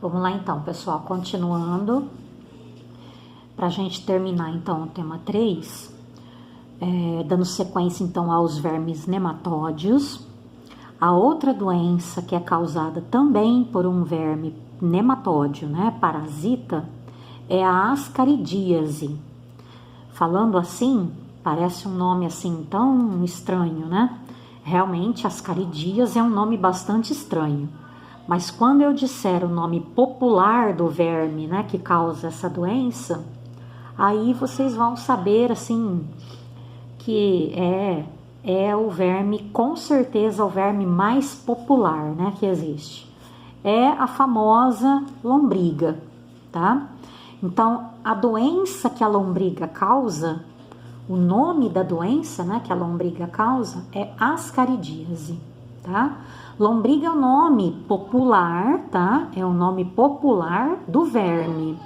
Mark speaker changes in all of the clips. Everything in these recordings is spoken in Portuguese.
Speaker 1: Vamos lá então, pessoal, continuando, para a gente terminar então o tema 3, dando sequência então aos vermes nematódios. A outra doença que é causada também por um verme nematódio, né, parasita, é a ascaridíase. Falando assim, parece um nome assim tão estranho, né? Realmente, ascaridíase é um nome bastante estranho. Mas quando eu disser o nome popular do verme, né, que causa essa doença, aí vocês vão saber, assim, que é o verme, com certeza, o verme mais popular, né, que existe. É a famosa lombriga, tá? Então, a doença que a lombriga causa, o nome da doença, né, que a lombriga causa é ascaridíase, tá? Lombriga é o nome popular, tá? É o nome popular do verme.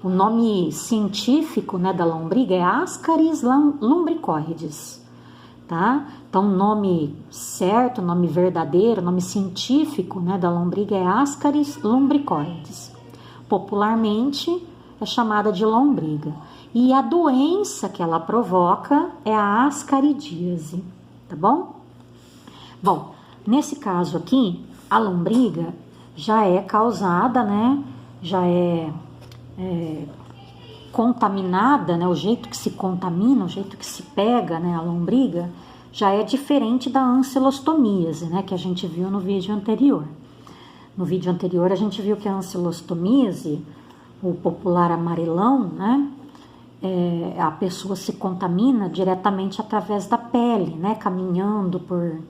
Speaker 1: O nome científico, né, da lombriga é Ascaris lumbricoides, tá? Então, o nome certo, nome verdadeiro, nome científico, né, da lombriga é Ascaris lumbricoides. Popularmente é chamada de lombriga. E a doença que ela provoca é a ascaridíase, tá bom? Bom, nesse caso aqui, a lombriga já é causada, né? Já é contaminada, né? O jeito que se contamina, o jeito que se pega, né? A lombriga já é diferente da ancilostomíase, né? Que a gente viu no vídeo anterior. No vídeo anterior a gente viu que a ancilostomíase, o popular amarelão, né? A pessoa se contamina diretamente através da pele, né? Caminhando por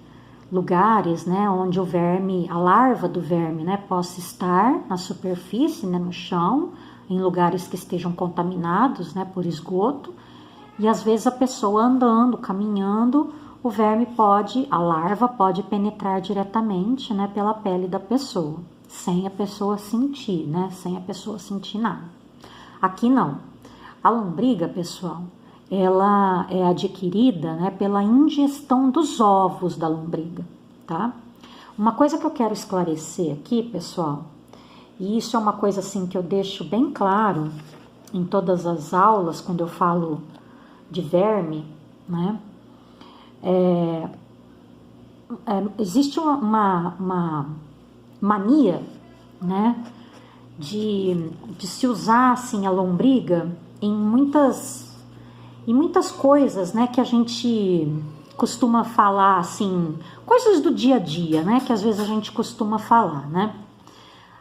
Speaker 1: lugares, né, onde o verme, a larva do verme, né, possa estar na superfície, né, no chão, em lugares que estejam contaminados, né, por esgoto, e às vezes a pessoa andando, caminhando, o verme a larva pode penetrar diretamente, né, pela pele da pessoa, sem a pessoa sentir, né, sem a pessoa sentir nada. Aqui não. A lombriga, pessoal, ela é adquirida, né, pela ingestão dos ovos da lombriga, tá? Uma coisa que eu quero esclarecer aqui, pessoal, e isso é uma coisa assim que eu deixo bem claro em todas as aulas, quando eu falo de verme, né? Existe uma mania, né, de se usar assim a lombriga em muitas coisas, né, que a gente costuma falar, assim, coisas do dia a dia, né, que às vezes a gente costuma falar, né.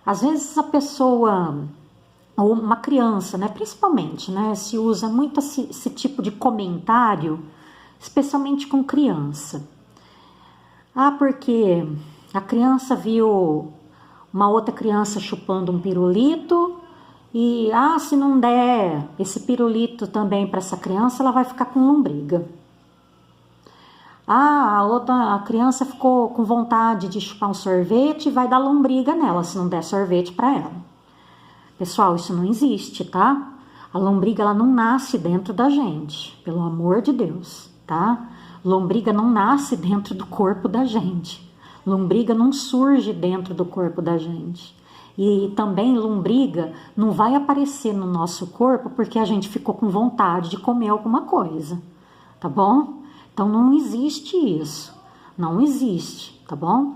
Speaker 1: Às vezes a pessoa, ou uma criança, né, principalmente, né, se usa muito esse tipo de comentário, especialmente com criança. Ah, porque a criança viu uma outra criança chupando um pirulito, e, se não der esse pirulito também para essa criança, ela vai ficar com lombriga. A criança ficou com vontade de chupar um sorvete e vai dar lombriga nela, se não der sorvete para ela. Pessoal, isso não existe, tá? A lombriga, ela não nasce dentro da gente, pelo amor de Deus, tá? Lombriga não nasce dentro do corpo da gente. Lombriga não surge dentro do corpo da gente. E também lombriga não vai aparecer no nosso corpo porque a gente ficou com vontade de comer alguma coisa, tá bom? Então não existe isso, não existe, tá bom?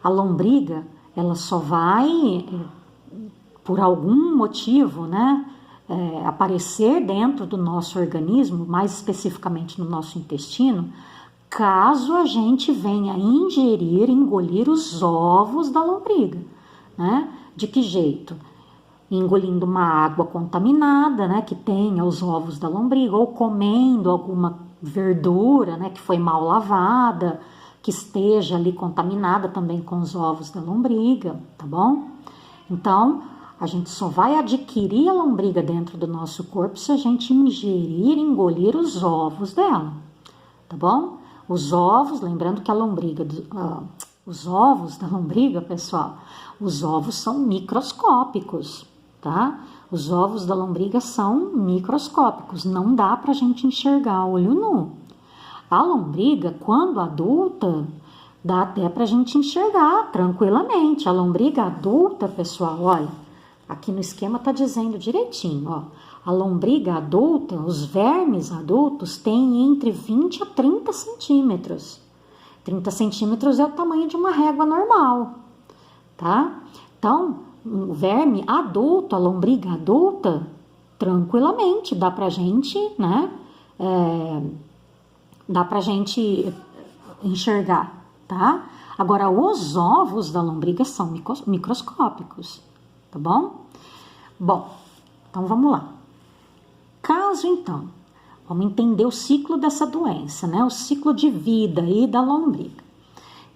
Speaker 1: A lombriga, ela só vai, por algum motivo, né, aparecer dentro do nosso organismo, mais especificamente no nosso intestino, caso a gente venha engolir os ovos da lombriga, né? De que jeito? Engolindo uma água contaminada, né, que tenha os ovos da lombriga, ou comendo alguma verdura, né, que foi mal lavada, que esteja ali contaminada também com os ovos da lombriga, tá bom? Então, a gente só vai adquirir a lombriga dentro do nosso corpo se a gente engolir os ovos dela, tá bom? Os ovos, lembrando que a lombriga, os ovos da lombriga, pessoal, os ovos são microscópicos, tá? Os ovos da lombriga são microscópicos, não dá pra gente enxergar a olho nu. A lombriga, quando adulta, dá até pra gente enxergar tranquilamente. A lombriga adulta, pessoal, olha, Aqui no esquema tá dizendo direitinho, ó. A lombriga adulta, os vermes adultos, têm entre 20 a 30 centímetros. 30 centímetros é o tamanho de uma régua normal, tá? Então, o verme adulto, a lombriga adulta, tranquilamente dá pra gente, né? Dá pra gente enxergar, tá? Agora, os ovos da lombriga são microscópicos, tá bom? Bom, então vamos lá. Caso, então, vamos entender o ciclo dessa doença, né? O ciclo de vida aí da lombriga.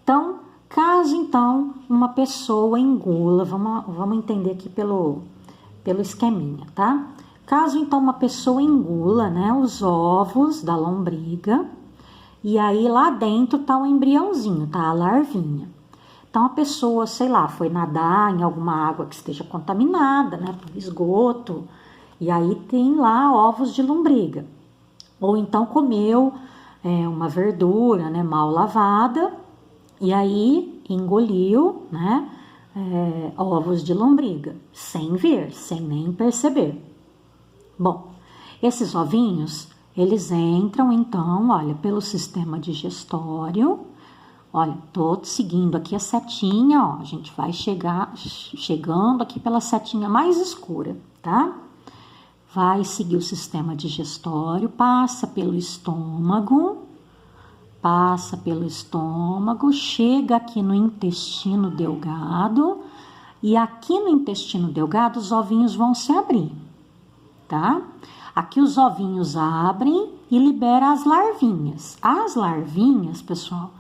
Speaker 1: Então, caso, então, uma pessoa engula, vamos entender aqui pelo esqueminha, tá? Caso, então, uma pessoa engula, né, os ovos da lombriga, e aí lá dentro tá o embriãozinho, tá? A larvinha. Então, a pessoa, sei lá, foi nadar em alguma água que esteja contaminada, né, por esgoto, e aí tem lá ovos de lombriga. Ou então comeu uma verdura, né, mal lavada, e aí engoliu, né, ovos de lombriga, sem ver, sem nem perceber. Bom, esses ovinhos, eles entram então, olha, pelo sistema digestório. Olha, tô seguindo aqui a setinha, ó, a gente vai chegando aqui pela setinha mais escura, tá? Vai seguir o sistema digestório, passa pelo estômago, chega aqui no intestino delgado, e aqui no intestino delgado os ovinhos vão se abrir, tá? Aqui os ovinhos abrem e libera as larvinhas. As larvinhas, pessoal,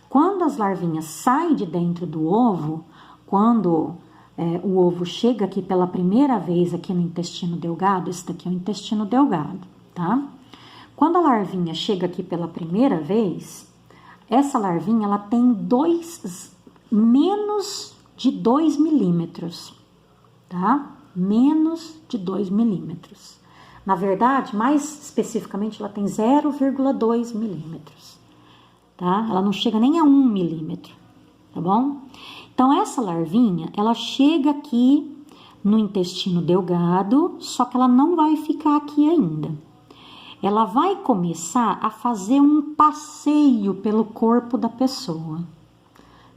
Speaker 1: quando as larvinhas saem de dentro do ovo, quando o ovo chega aqui pela primeira vez aqui no intestino delgado, esse daqui é o intestino delgado, tá? Quando a larvinha chega aqui pela primeira vez, essa larvinha, ela tem menos de 2 milímetros, tá? Menos de 2 milímetros. Na verdade, mais especificamente, ela tem 0,2 milímetros, tá? Ela não chega nem a 1 milímetro, tá bom? Então, essa larvinha, ela chega aqui no intestino delgado, só que ela não vai ficar aqui ainda. Ela vai começar a fazer um passeio pelo corpo da pessoa,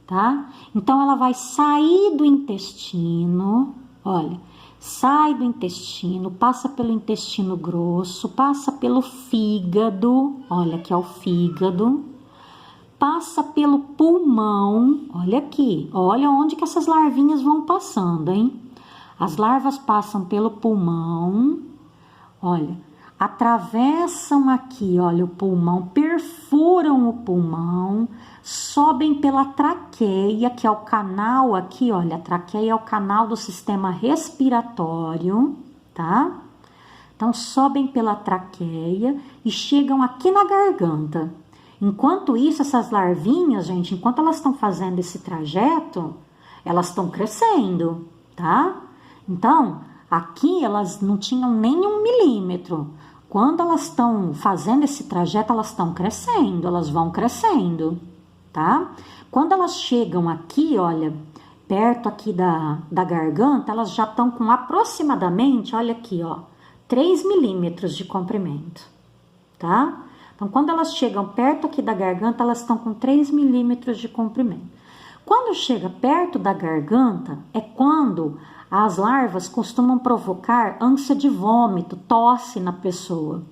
Speaker 1: tá? Então, ela vai sair do intestino, olha, sai do intestino, passa pelo intestino grosso, passa pelo fígado, olha aqui é o fígado, passa pelo pulmão, olha aqui, olha onde que essas larvinhas vão passando, hein? As larvas passam pelo pulmão, olha, atravessam aqui, olha, o pulmão, perfuram o pulmão, sobem pela traqueia, que é o canal aqui, olha, a traqueia é o canal do sistema respiratório, tá? Então, sobem pela traqueia e chegam aqui na garganta. Enquanto isso, essas larvinhas, gente, enquanto elas estão fazendo esse trajeto, elas estão crescendo, tá? Então, aqui elas não tinham nem 1 milímetro. Quando elas estão fazendo esse trajeto, elas estão crescendo, elas vão crescendo, tá? Quando elas chegam aqui, olha, perto aqui da garganta, elas já estão com aproximadamente, olha aqui, ó, 3 milímetros de comprimento, tá? Então, quando elas chegam perto aqui da garganta, elas estão com 3 milímetros de comprimento. Quando chega perto da garganta, é quando as larvas costumam provocar ânsia de vômito, tosse na pessoa.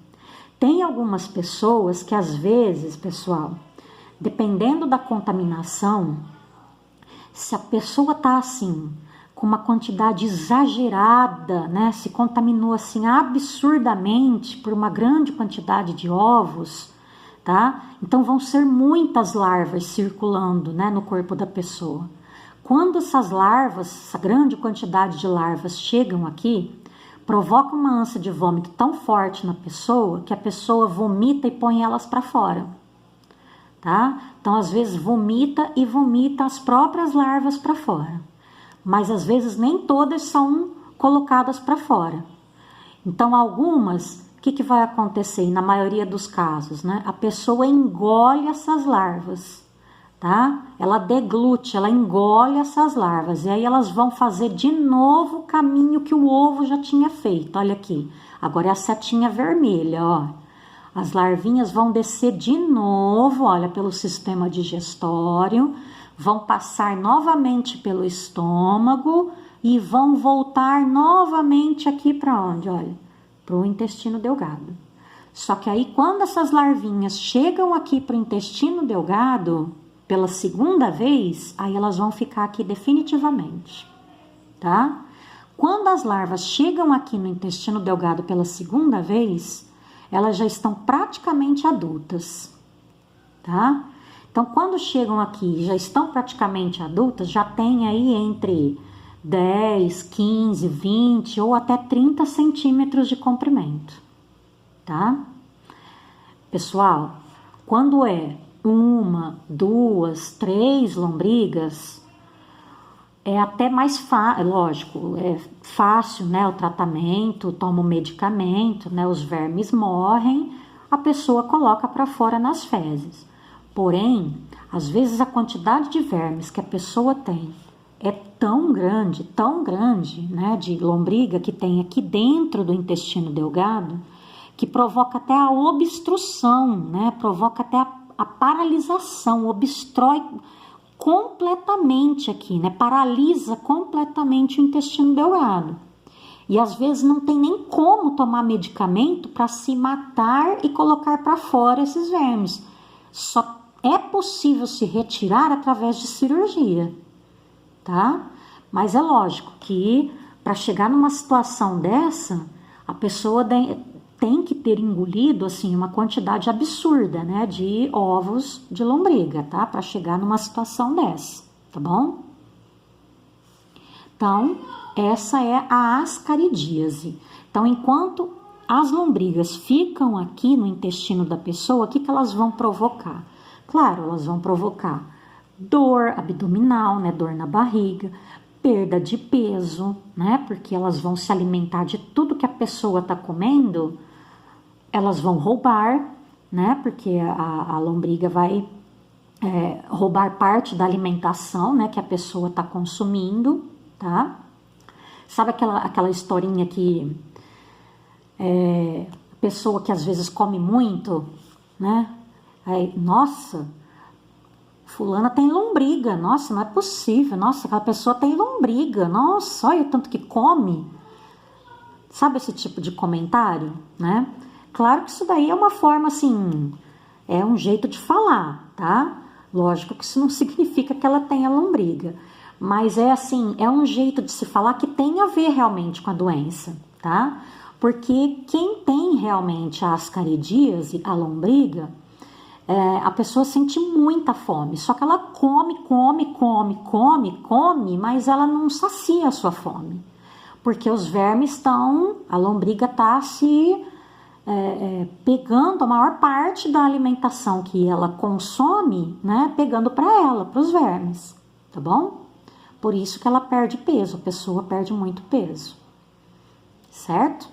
Speaker 1: Tem algumas pessoas que, às vezes, pessoal, dependendo da contaminação, se a pessoa tá assim, com uma quantidade exagerada, né, se contaminou assim absurdamente por uma grande quantidade de ovos, tá? Então vão ser muitas larvas circulando, né, no corpo da pessoa. Quando essas larvas, essa grande quantidade de larvas chegam aqui, provoca uma ânsia de vômito tão forte na pessoa que a pessoa vomita e põe elas para fora, tá? Então às vezes vomita e vomita as próprias larvas para fora. Mas às vezes nem todas são colocadas para fora. Então, algumas, o que vai acontecer? Na maioria dos casos, né? A pessoa engole essas larvas, tá? Ela deglute, ela engole essas larvas, e aí elas vão fazer de novo o caminho que o ovo já tinha feito. Olha aqui, agora é a setinha vermelha, ó. As larvinhas vão descer de novo, olha, pelo sistema digestório, vão passar novamente pelo estômago e vão voltar novamente aqui para onde? Olha, para o intestino delgado. Só que aí, quando essas larvinhas chegam aqui para o intestino delgado, pela segunda vez, aí elas vão ficar aqui definitivamente, tá? Quando as larvas chegam aqui no intestino delgado pela segunda vez, elas já estão praticamente adultas, tá? Então, quando chegam aqui e já estão praticamente adultas, já tem aí entre 10, 15, 20 ou até 30 centímetros de comprimento, tá? Pessoal, quando é 1, 2, 3 lombrigas, é até mais fácil, lógico, é fácil, né, o tratamento, toma o medicamento, né, os vermes morrem, a pessoa coloca para fora nas fezes. Porém, às vezes a quantidade de vermes que a pessoa tem é tão grande, né, de lombriga que tem aqui dentro do intestino delgado, que provoca até a obstrução, né, provoca até a paralisação, obstrói completamente aqui, né? Paralisa completamente o intestino delgado. E às vezes não tem nem como tomar medicamento para se matar e colocar para fora esses vermes. Só é possível se retirar através de cirurgia, tá? Mas é lógico que para chegar numa situação dessa, a pessoa tem que ter engolido assim uma quantidade absurda, né, de ovos de lombriga, tá? Para chegar numa situação dessa, tá bom? Então, essa é a ascaridíase. Então, enquanto as lombrigas ficam aqui no intestino da pessoa, o que elas vão provocar? Claro, elas vão provocar dor abdominal, né, dor na barriga, perda de peso, né, porque elas vão se alimentar de tudo que a pessoa está comendo. Elas vão roubar, né? Porque a lombriga vai roubar parte da alimentação, né? Que a pessoa está consumindo, tá? Sabe aquela historinha que a pessoa que às vezes come muito, né? Aí, nossa, fulana tem lombriga, nossa, não é possível, nossa, aquela pessoa tem lombriga, nossa, olha o tanto que come. Sabe esse tipo de comentário, né? Claro que isso daí é uma forma, assim, é um jeito de falar, tá? Lógico que isso não significa que ela tenha lombriga, mas é assim, é um jeito de se falar que tem a ver realmente com a doença, tá? Porque quem tem realmente a ascaridíase, a lombriga, a pessoa sente muita fome, só que ela come, mas ela não sacia a sua fome, porque os vermes estão, a lombriga está se pegando a maior parte da alimentação que ela consome, né, pegando para ela, para os vermes, tá bom? Por isso que ela perde peso, a pessoa perde muito peso, certo?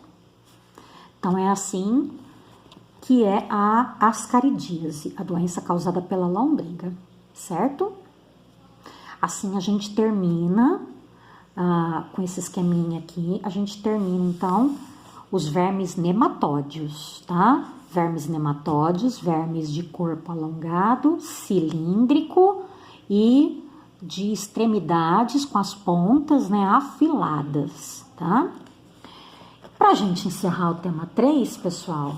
Speaker 1: Então é assim que é a ascaridíase, a doença causada pela lombriga, certo? Assim a gente termina com esse esqueminha aqui, a gente termina então os vermes nematódios, tá? Vermes nematódios, vermes de corpo alongado, cilíndrico e de extremidades com as pontas, né, afiladas, tá? Pra gente encerrar o tema 3, pessoal,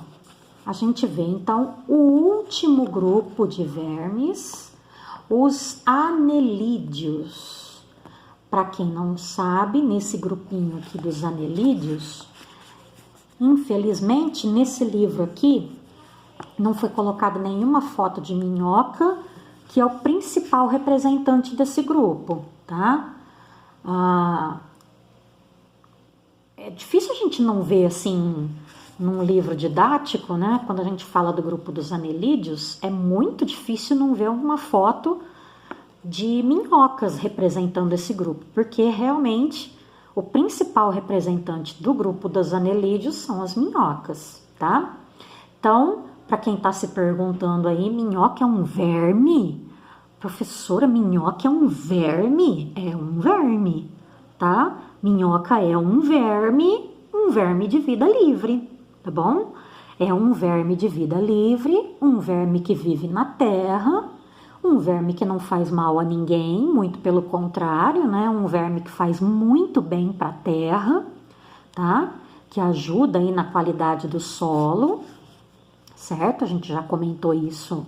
Speaker 1: a gente vê então o último grupo de vermes, os anelídeos. Para quem não sabe, nesse grupinho aqui dos anelídeos, infelizmente, nesse livro aqui, não foi colocada nenhuma foto de minhoca, que é o principal representante desse grupo, tá? É difícil a gente não ver, assim, num livro didático, né? Quando a gente fala do grupo dos anelídeos, é muito difícil não ver uma foto de minhocas representando esse grupo, porque realmente o principal representante do grupo dos anelídeos são as minhocas, tá? Então, para quem está se perguntando aí, minhoca é um verme? Professora, minhoca é um verme? É um verme, tá? Minhoca é um verme de vida livre, tá bom? É um verme de vida livre, um verme que vive na terra, um verme que não faz mal a ninguém, muito pelo contrário, né? Um verme que faz muito bem para a terra, tá? Que ajuda aí na qualidade do solo, certo? A gente já comentou isso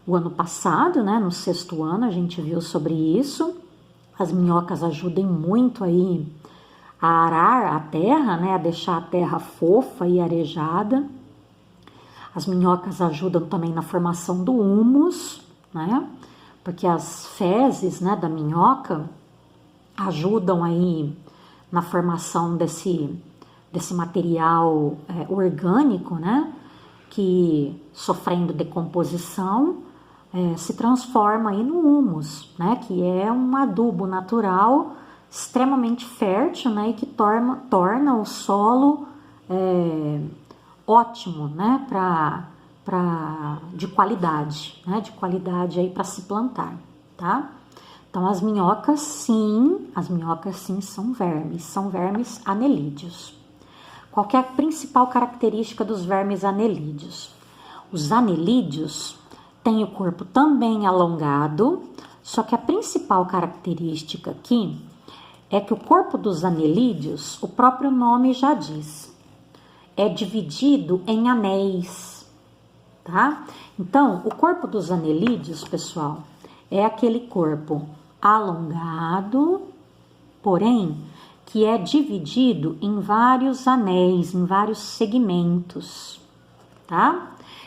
Speaker 1: o ano passado, né? No sexto ano a gente viu sobre isso. As minhocas ajudam muito aí a arar a terra, né? A deixar a terra fofa e arejada. As minhocas ajudam também na formação do humus, né? Porque as fezes, né, da minhoca ajudam aí na formação desse material orgânico, né? Que sofrendo decomposição se transforma aí no humus, né? Que é um adubo natural extremamente fértil, né? E que torna o solo ótimo, né? De qualidade, né? De qualidade aí para se plantar, tá? Então as minhocas sim são vermes anelídeos. Qual que é a principal característica dos vermes anelídeos? Os anelídeos têm o corpo também alongado, só que a principal característica aqui é que o corpo dos anelídeos, o próprio nome já diz, é dividido em anéis, tá? Então, o corpo dos anelídeos, pessoal, é aquele corpo alongado, porém, que é dividido em vários anéis, em vários segmentos, tá?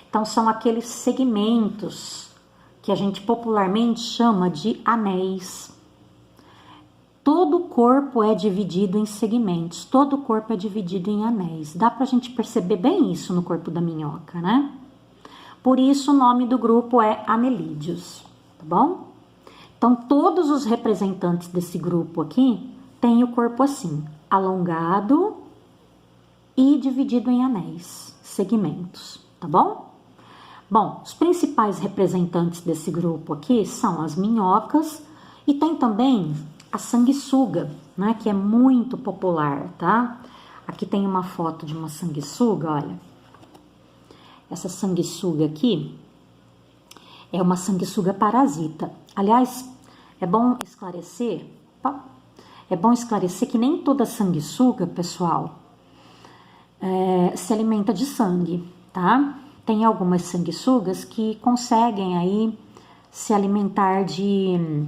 Speaker 1: Então, são aqueles segmentos que a gente popularmente chama de anéis. Todo o corpo é dividido em segmentos, todo o corpo é dividido em anéis. Dá pra gente perceber bem isso no corpo da minhoca, né? Por isso o nome do grupo é anelídeos, tá bom? Então, todos os representantes desse grupo aqui têm o corpo assim, alongado e dividido em anéis, segmentos, tá bom? Bom, os principais representantes desse grupo aqui são as minhocas e tem também a sanguessuga, né, que é muito popular, tá? Aqui tem uma foto de uma sanguessuga, olha. Essa sanguessuga aqui é uma sanguessuga parasita. Aliás, é bom esclarecer que nem toda sanguessuga, pessoal, se alimenta de sangue, tá? Tem algumas sanguessugas que conseguem aí se alimentar de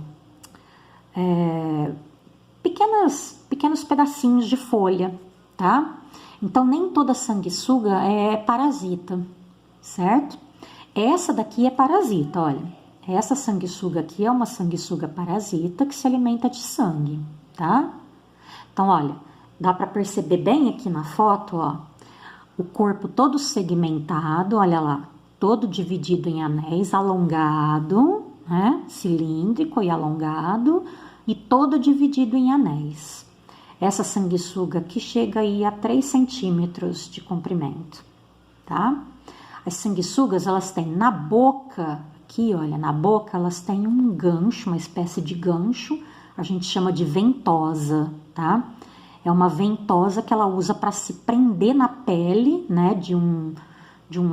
Speaker 1: pequenos pedacinhos de folha, tá? Então, nem toda sanguessuga é parasita, certo? Essa daqui é parasita, olha. Essa sanguessuga aqui é uma sanguessuga parasita que se alimenta de sangue, tá? Então, olha, dá para perceber bem aqui na foto, ó, o corpo todo segmentado, olha lá, todo dividido em anéis, alongado, né? Cilíndrico e alongado, e todo dividido em anéis. Essa sanguessuga aqui chega aí a 3 centímetros de comprimento, tá? As sanguessugas, elas têm na boca, aqui, olha, na boca, elas têm um gancho, uma espécie de gancho, a gente chama de ventosa, tá? É uma ventosa que ela usa para se prender na pele, né, de um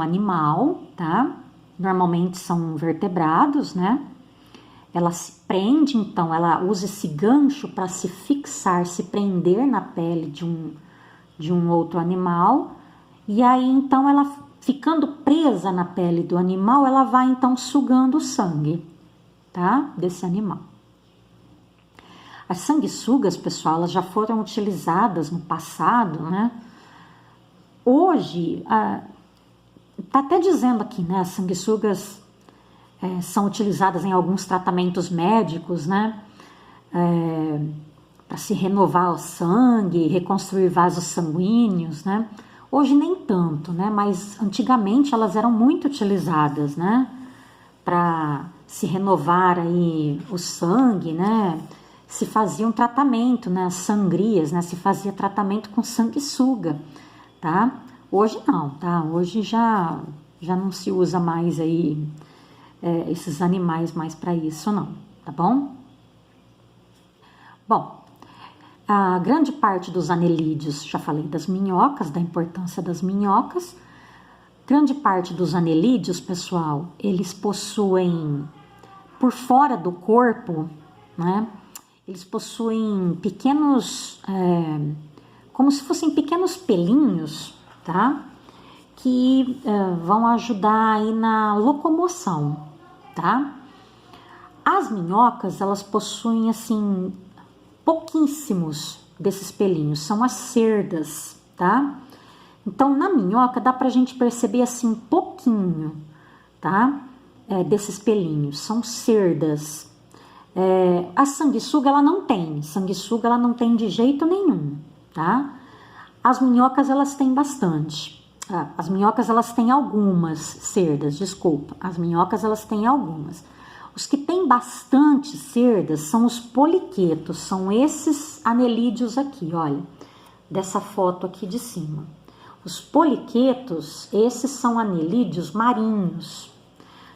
Speaker 1: animal, tá? Normalmente são vertebrados, né? Ela se prende, então, ela usa esse gancho para se fixar, se prender na pele de um outro animal. E aí, então, ela ficando presa na pele do animal, ela vai, então, sugando o sangue, tá? Desse animal. As sanguessugas, pessoal, elas já foram utilizadas no passado, né? Hoje, tá até dizendo aqui, né? As sanguessugas são utilizadas em alguns tratamentos médicos, né? Para se renovar o sangue, reconstruir vasos sanguíneos, né? Hoje nem tanto, né? Mas antigamente elas eram muito utilizadas, né? Para se renovar aí o sangue, né? Se fazia um tratamento, né? As sangrias, né? Se fazia tratamento com sanguessuga, tá? Hoje não, tá? Hoje já não se usa mais aí esses animais mais para isso não, tá bom? Bom, a grande parte dos anelídeos, já falei das minhocas, da importância das minhocas. Grande parte dos anelídeos, pessoal, eles possuem, por fora do corpo, né? Eles possuem pequenos, como se fossem pequenos pelinhos, tá? Que vão ajudar aí na locomoção, tá? As minhocas, elas possuem, assim, pouquíssimos desses pelinhos, são as cerdas, tá? Então, na minhoca, dá pra gente perceber, assim, pouquinho, tá? Desses pelinhos, são cerdas. A sanguessuga, ela não tem, sanguessuga, ela não tem de jeito nenhum, tá? As minhocas, elas têm bastante. As minhocas, elas têm algumas cerdas, desculpa. As minhocas, elas têm algumas. Os que têm bastante cerdas são os poliquetos, são esses anelídeos aqui, olha, dessa foto aqui de cima. Os poliquetos, esses são anelídeos marinhos,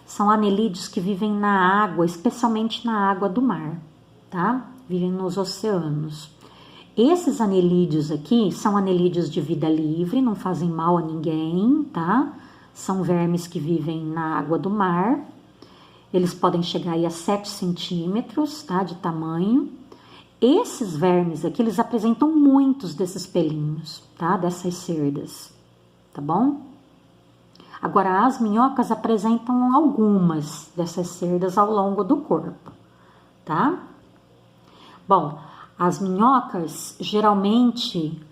Speaker 1: são anelídeos que vivem na água, especialmente na água do mar, tá? Vivem nos oceanos. Esses anelídeos aqui são anelídeos de vida livre, não fazem mal a ninguém, tá? São vermes que vivem na água do mar. Eles podem chegar aí a 7 centímetros, tá, de tamanho. Esses vermes aqui, eles apresentam muitos desses pelinhos, tá, dessas cerdas, tá bom? Agora, as minhocas apresentam algumas dessas cerdas ao longo do corpo, tá? Bom, as minhocas, geralmente,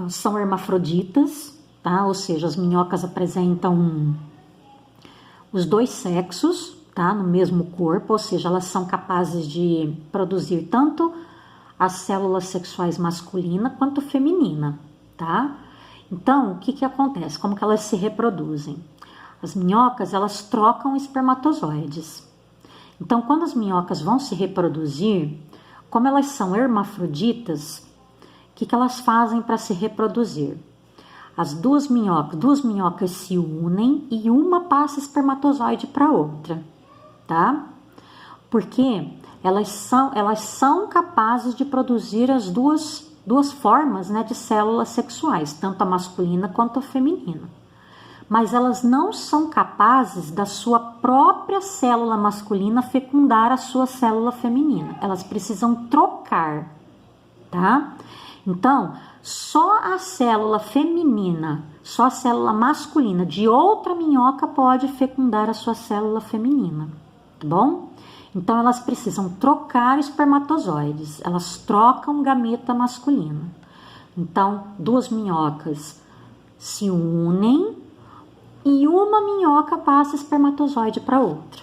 Speaker 1: são hermafroditas, tá? Ou seja, as minhocas apresentam os dois sexos, tá, no mesmo corpo, ou seja, elas são capazes de produzir tanto as células sexuais masculina quanto feminina, tá? Então, o que que acontece? Como que elas se reproduzem? As minhocas, elas trocam espermatozoides. Então, quando as minhocas vão se reproduzir, como elas são hermafroditas, o que que elas fazem para se reproduzir? As duas minhocas se unem e uma passa espermatozoide para outra, tá? Porque elas são capazes de produzir as duas formas, né, de células sexuais, tanto a masculina quanto a feminina. Mas elas não são capazes da sua própria célula masculina fecundar a sua célula feminina. Elas precisam trocar, tá? Então, só a célula feminina, só a célula masculina de outra minhoca pode fecundar a sua célula feminina, tá bom? Então, elas precisam trocar espermatozoides, elas trocam gameta masculino. Então, duas minhocas se unem e uma minhoca passa espermatozoide para outra,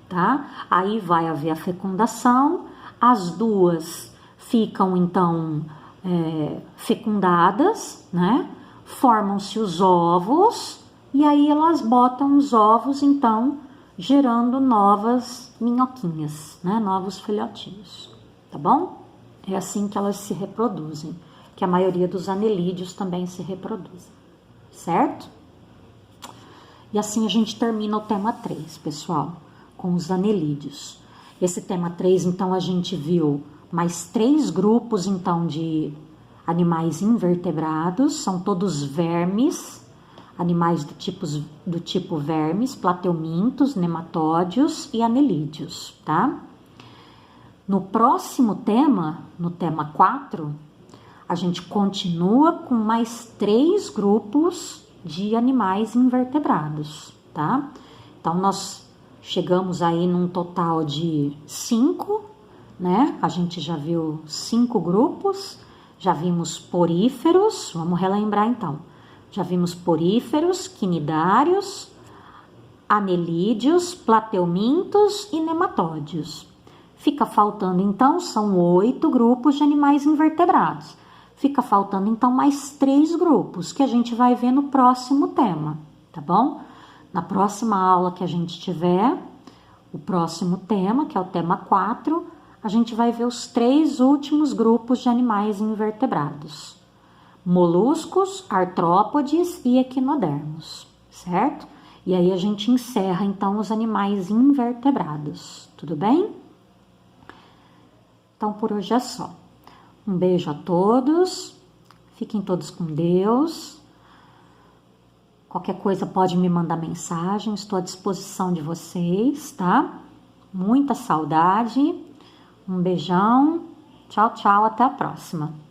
Speaker 1: tá? Aí vai haver a fecundação, as duas ficam, então, fecundadas, né? Formam-se os ovos e aí elas botam os ovos, então, gerando novas minhoquinhas, né? Novos filhotinhos, tá bom? É assim que elas se reproduzem, que a maioria dos anelídeos também se reproduzem, certo? E assim a gente termina o tema 3, pessoal, com os anelídeos. Esse tema 3, então, a gente viu mais 3 grupos, então, de animais invertebrados, são todos vermes, animais do tipo vermes, plateumintos, nematódios e anelídeos, tá? No próximo tema, no tema 4, a gente continua com mais 3 grupos de animais invertebrados, tá? Então, nós chegamos aí num total de 5, né? A gente já viu 5 grupos, já vimos poríferos, vamos relembrar então. Já vimos poríferos, quinidários, anelídeos, plateumintos e nematódios. Fica faltando então, são 8 grupos de animais invertebrados. Fica faltando então mais 3 grupos que a gente vai ver no próximo tema, tá bom? Na próxima aula que a gente tiver, o próximo tema, que é o tema 4, a gente vai ver os 3 últimos grupos de animais invertebrados: moluscos, artrópodes e equinodermos, certo? E aí a gente encerra, então, os animais invertebrados, tudo bem? Então, por hoje é só. Um beijo a todos, fiquem todos com Deus. Qualquer coisa pode me mandar mensagem, estou à disposição de vocês, tá? Muita saudade, um beijão, tchau, tchau, até a próxima.